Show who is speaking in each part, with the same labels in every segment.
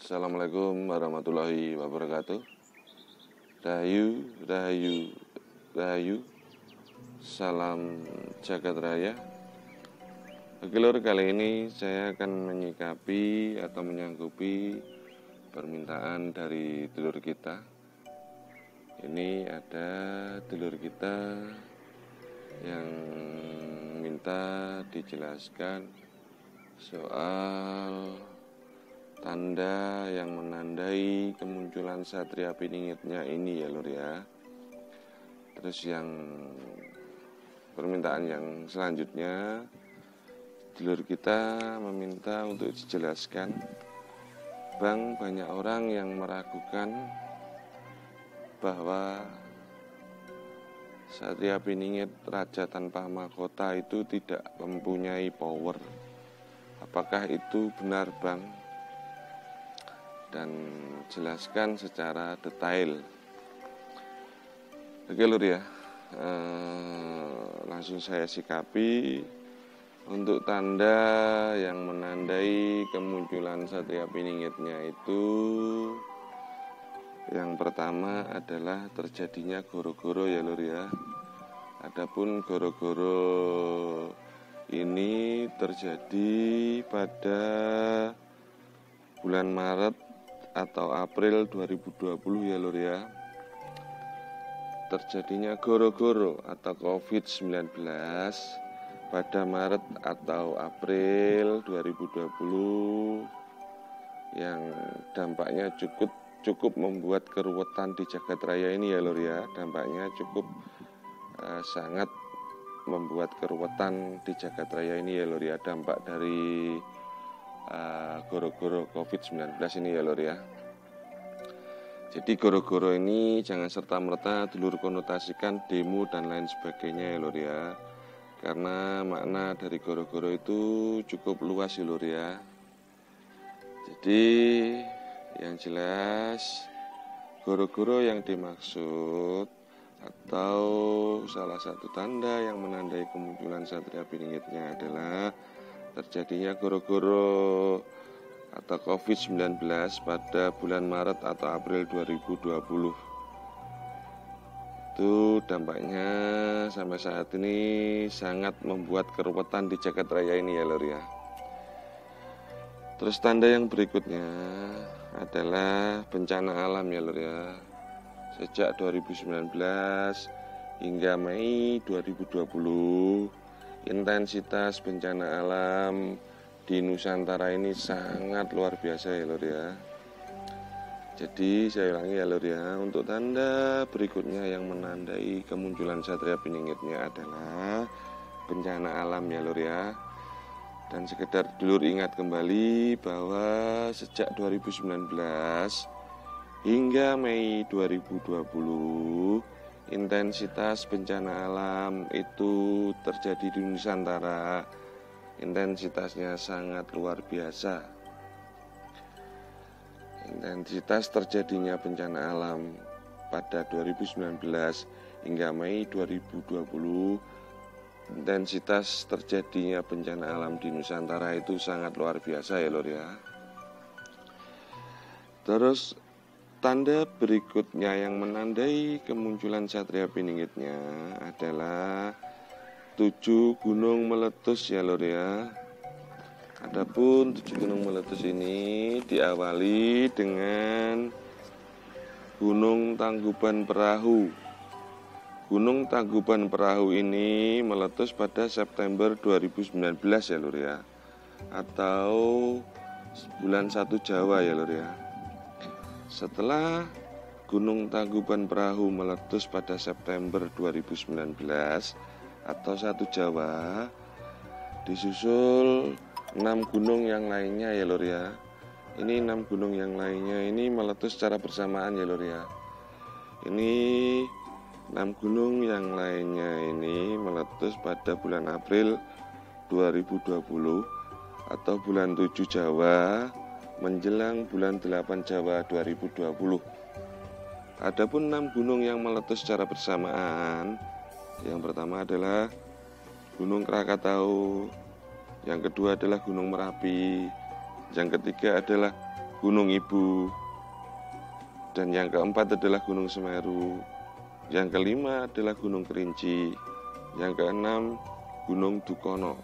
Speaker 1: Assalamualaikum warahmatullahi wabarakatuh. Rahayu, rahayu, rahayu. Salam jagat raya. Oke lur, kali ini saya akan menyikapi atau menyanggupi permintaan dari dulur kita. Ini ada dulur kita yang minta dijelaskan soal tanda yang menandai kemunculan satria piningitnya ini ya lur ya. Terus yang permintaan yang selanjutnya, dulur kita meminta untuk dijelaskan, Bang, banyak orang yang meragukan bahwa satria piningit raja tanpa mahkota itu tidak mempunyai power. Apakah itu benar, Bang? Dan jelaskan secara detail. Oke lur ya, langsung saya sikapi. Untuk tanda yang menandai kemunculan satria piningitnya itu, yang pertama adalah terjadinya goro-goro ya lur ya. Adapun goro-goro ini terjadi pada bulan Maret atau April 2020 ya lur ya. Terjadinya goro-goro atau COVID-19 pada Maret atau April 2020 yang dampaknya cukup membuat keruwetan di jagat raya ini ya lur ya. Dampaknya cukup sangat membuat keruwetan di jagat raya ini ya lur ya. Dampak dari goro-goro COVID-19 ini ya lur ya. Jadi goro-goro ini jangan serta-merta dulur konotasikan demo dan lain sebagainya ya lur ya. Karena makna dari goro-goro itu cukup luas ya lur ya. Jadi yang jelas goro-goro yang dimaksud atau salah satu tanda yang menandai kemunculan satria piningitnya adalah terjadinya goro-goro atau COVID-19 pada bulan Maret atau April 2020. Itu dampaknya sampai saat ini sangat membuat keruwetan di jagat raya ini ya lur ya. Terus tanda yang berikutnya adalah bencana alam ya lur ya. Sejak 2019 hingga Mei 2020, intensitas bencana alam di Nusantara ini sangat luar biasa ya lur ya. Jadi saya ulangi ya lur ya, untuk tanda berikutnya yang menandai kemunculan satria piningitnya adalah bencana alam ya lur ya. Dan sekedar dulur ingat kembali bahwa sejak 2019 hingga Mei 2020 intensitas bencana alam itu terjadi di Nusantara. Intensitasnya sangat luar biasa. Intensitas terjadinya bencana alam pada 2019 hingga Mei 2020, intensitas terjadinya bencana alam di Nusantara itu sangat luar biasa ya lur ya. Terus tanda berikutnya yang menandai kemunculan satria piningitnya adalah 7 gunung meletus ya lur ya. Adapun 7 gunung meletus ini diawali dengan Gunung Tangkuban Perahu. Gunung Tangkuban Perahu ini meletus pada September 2019 ya lur ya. Atau bulan 1 Jawa ya lur ya. Setelah Gunung Tangkuban Perahu meletus pada September 2019 atau 1 Jawa, disusul 6 gunung yang lainnya ya lur ya. Ini 6 gunung yang lainnya ini meletus secara bersamaan ya lur ya. Ini 6 gunung yang lainnya ini meletus pada bulan April 2020 atau bulan 7 Jawa menjelang bulan 8 Jawa 2020. Adapun 6 gunung yang meletus secara bersamaan, yang pertama adalah Gunung Krakatau, yang kedua adalah Gunung Merapi, yang ketiga adalah Gunung Ibu. Dan yang keempat adalah Gunung Semeru. Yang kelima adalah Gunung Kerinci. Yang keenam Gunung Dukono.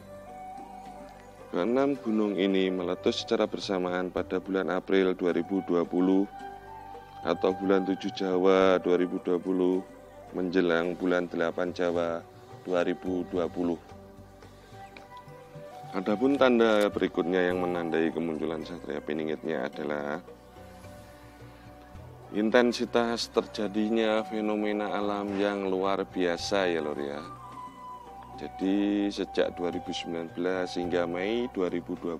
Speaker 1: Keenam gunung ini meletus secara bersamaan pada bulan April 2020 atau bulan 7 Jawa 2020 menjelang bulan 8 Jawa 2020. Adapun tanda berikutnya yang menandai kemunculan Satria Piningitnya adalah intensitas terjadinya fenomena alam yang luar biasa ya lor ya. Jadi sejak 2019 hingga Mei 2020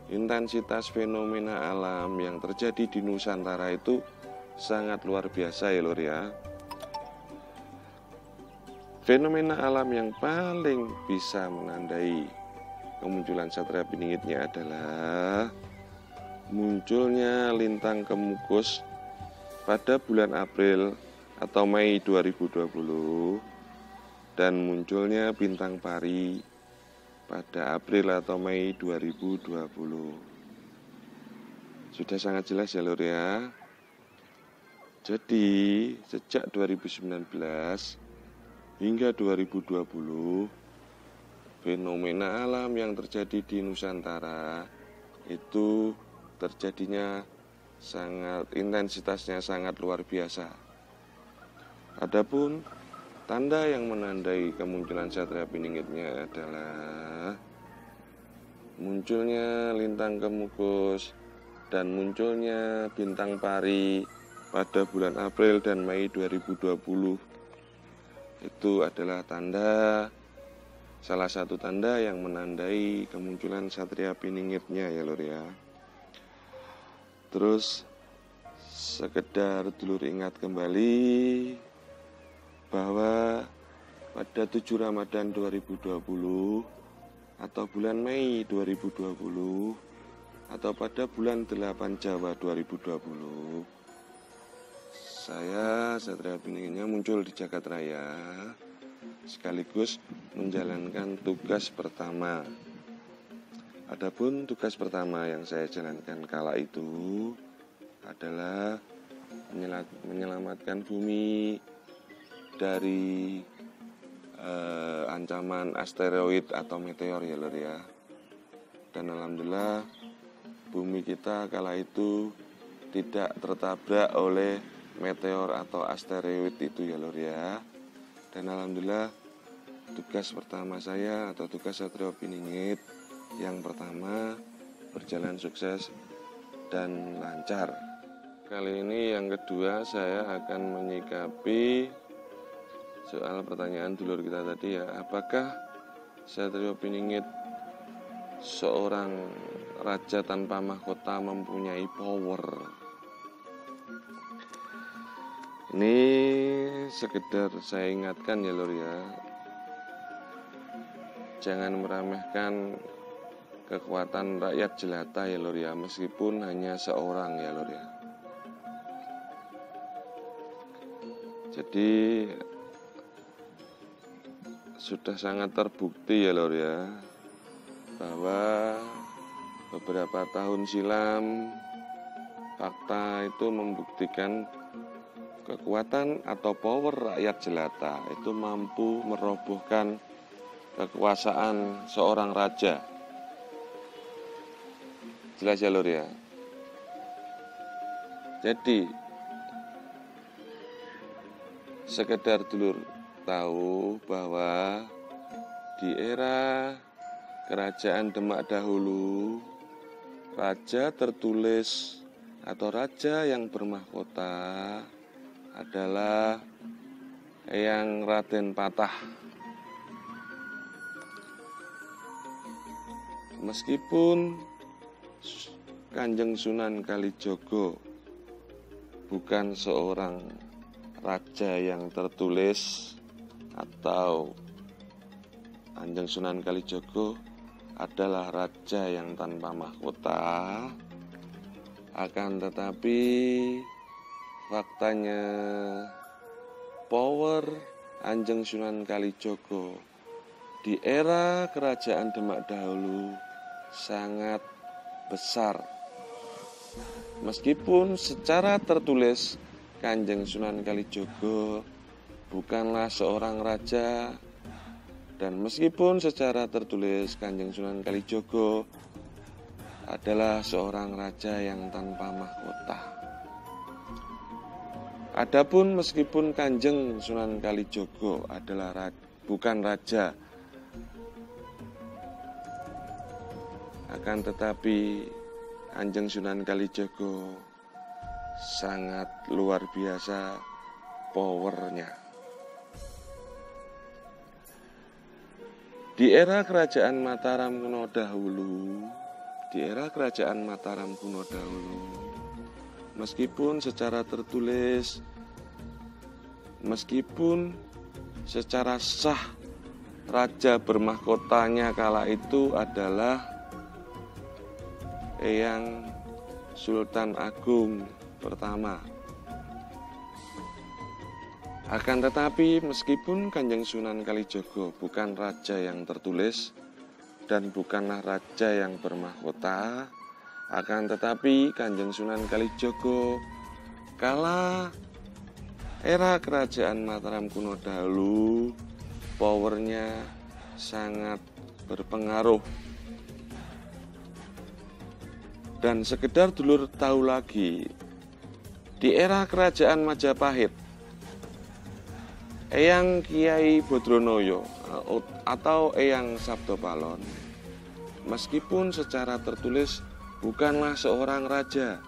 Speaker 1: intensitas fenomena alam yang terjadi di Nusantara itu sangat luar biasa ya lor ya. Fenomena alam yang paling bisa menandai kemunculan Satria Piningitnya adalah munculnya lintang kemukus pada bulan April atau Mei 2020 dan munculnya bintang pari pada April atau Mei 2020. Sudah sangat jelas ya lor ya. Jadi sejak 2019 hingga 2020 fenomena alam yang terjadi di Nusantara itu terjadinya intensitasnya sangat luar biasa. Adapun tanda yang menandai kemunculan Satria Piningitnya adalah munculnya lintang kemukus dan munculnya bintang pari pada bulan April dan Mei 2020. Itu adalah salah satu tanda yang menandai kemunculan Satria Piningitnya ya lor ya. Terus sekedar dulur ingat kembali bahwa pada 7 Ramadan 2020 atau bulan Mei 2020 atau pada bulan 8 Jawa 2020 saya Satria Piningitnya muncul di Jagat Raya sekaligus menjalankan tugas pertama. Adapun tugas pertama yang saya jalankan kala itu adalah menyelamatkan bumi dari ancaman asteroid atau meteor ya lor ya. Dan alhamdulillah bumi kita kala itu tidak tertabrak oleh meteor atau asteroid itu ya lor ya. Dan alhamdulillah tugas pertama saya atau tugas Satria Piningit yang pertama berjalan sukses dan lancar. Kali ini yang kedua saya akan menyikapi soal pertanyaan dulur kita tadi ya. Apakah Satria Piningit seorang raja tanpa mahkota mempunyai power? Ini sekedar saya ingatkan ya lor ya. Jangan meremehkan kekuatan rakyat jelata ya lor ya, meskipun hanya seorang ya lor ya. Jadi sudah sangat terbukti ya lor ya bahwa beberapa tahun silam fakta itu membuktikan kekuatan atau power rakyat jelata itu mampu merobohkan kekuasaan seorang raja. Jelas ya lor ya. Jadi sekedar dulur tahu bahwa di era kerajaan Demak dahulu raja tertulis atau raja yang bermahkota adalah Eyang Raden Patah. Meskipun Kanjeng Sunan Kalijaga bukan seorang raja yang tertulis atau Kanjeng Sunan Kalijaga adalah raja yang tanpa mahkota, akan tetapi faktanya power Kanjeng Sunan Kalijaga di era kerajaan Demak dahulu sangat besar. Meskipun secara tertulis Kanjeng Sunan Kalijaga bukanlah seorang raja, dan meskipun secara tertulis Kanjeng Sunan Kalijaga adalah seorang raja yang tanpa mahkota. Adapun meskipun Kanjeng Sunan Kalijaga adalah bukan raja, akan tetapi Kanjeng Sunan Kalijaga sangat luar biasa powernya. Di era kerajaan Mataram kuno dahulu, meskipun secara tertulis, meskipun secara sah raja bermahkotanya kala itu adalah Eyang Sultan Agung pertama. Akan tetapi meskipun Kanjeng Sunan Kalijaga bukan raja yang tertulis dan bukanlah raja yang bermahkota, akan tetapi Kanjeng Sunan Kalijaga kala era kerajaan Mataram kuno dahulu powernya sangat berpengaruh. Dan sekedar dulur tahu lagi, di era kerajaan Majapahit, Eyang Kyai Bodronoyo atau Eyang Sabdopalon, meskipun secara tertulis bukanlah seorang raja,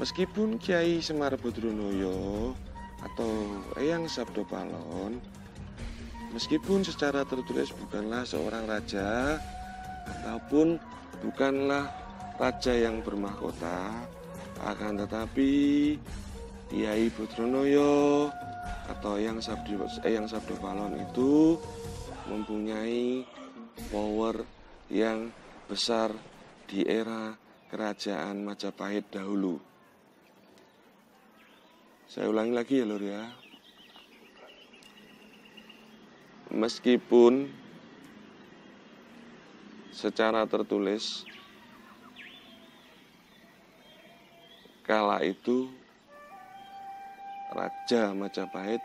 Speaker 1: meskipun Kyai Semar Bodronoyo atau Eyang Sabdopalon, meskipun secara tertulis bukanlah seorang raja ataupun bukanlah raja yang bermahkota, akan tetapi Kyai Bodronoyo atau Eyang Sabdopalon itu mempunyai power yang besar di era kerajaan Majapahit dahulu. Saya ulangi lagi ya lur ya. Meskipun secara tertulis kala itu Raja Majapahit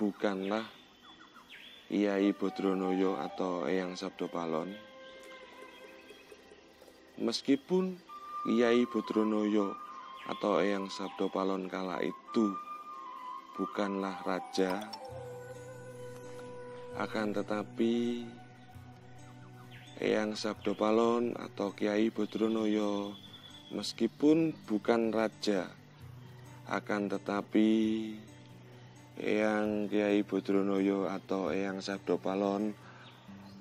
Speaker 1: bukanlah Kyai Bodronoyo atau Eyang Sabdopalon. Meskipun Kyai Bodronoyo atau Eyang Sabdopalon kala itu bukanlah raja, akan tetapi Eyang Sabdopalon atau Kyai Bodronoyo meskipun bukan raja, akan tetapi Eyang Kyai Bodronoyo atau Eyang Sabdopalon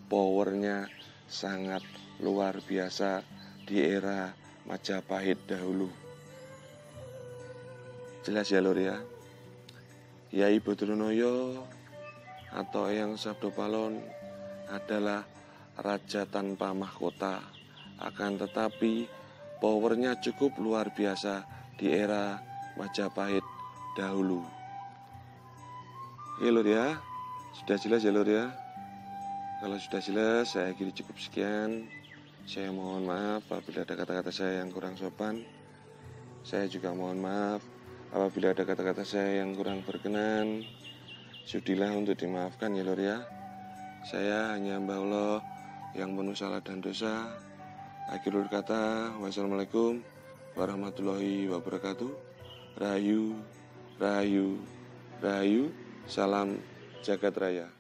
Speaker 1: powernya sangat luar biasa di era Majapahit dahulu. Jelas ya lur ya. Kyai Bodronoyo atau Eyang Sabdopalon adalah raja tanpa mahkota, akan tetapi powernya cukup luar biasa di era Majapahit dahulu. Oke lur ya, sudah jelas ya lur ya. Kalau sudah jelas, saya kira cukup sekian. Saya mohon maaf apabila ada kata-kata saya yang kurang sopan. Saya juga mohon maaf apabila ada kata-kata saya yang kurang berkenan. Sudilah untuk dimaafkan ya lur ya. Saya hanya hamba Allah yang penuh salah dan dosa. Akhirul kata, wassalamualaikum warahmatullahi wabarakatuh. Rahayu, rahayu, rahayu. Salam jagat raya.